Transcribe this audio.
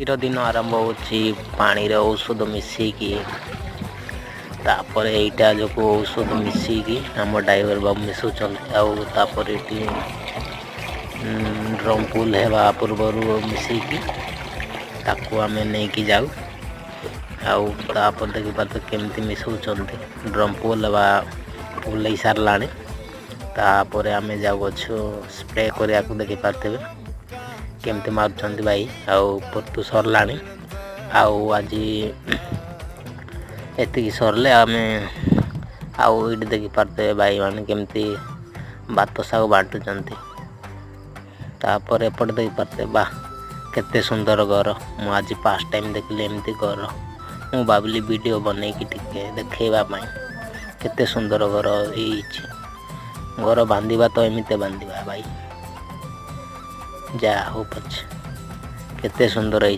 दिन आरंभ होची पानी रे औषध मिसेकी तापर एटा जो को औषध मिसेकी हम ड्राइवर बाबू मिसुचंती आउ तापर एटी ड्रम पुल हेबा पूर्वरु मिसेकी ताकू आमे नहीं की जाऊ आउ तापर देखि पाते केमती मिसुचंती ड्रम पुल हेबा पुल ही सारलाने तापर आमे जाऊ अछु स्प्रे करिया को देखि पाते केमती मारुचंती भाई आउ पत्तु सरलानी आउ आज एति सरले आमे आउ इड देखि पाते भाई माने केमती बात साग बांटुचंती तापर एपट देखि पाते बा केते सुंदर घर मु आज फर्स्ट टाइम देखले एमती घर मु भाबली वीडियो बनै कि टिके देखैबा पई केते सुंदर घर एछि घर बांधीबा तो एमिते बांधीबा भाई जा हो पछ केते सुंदर है।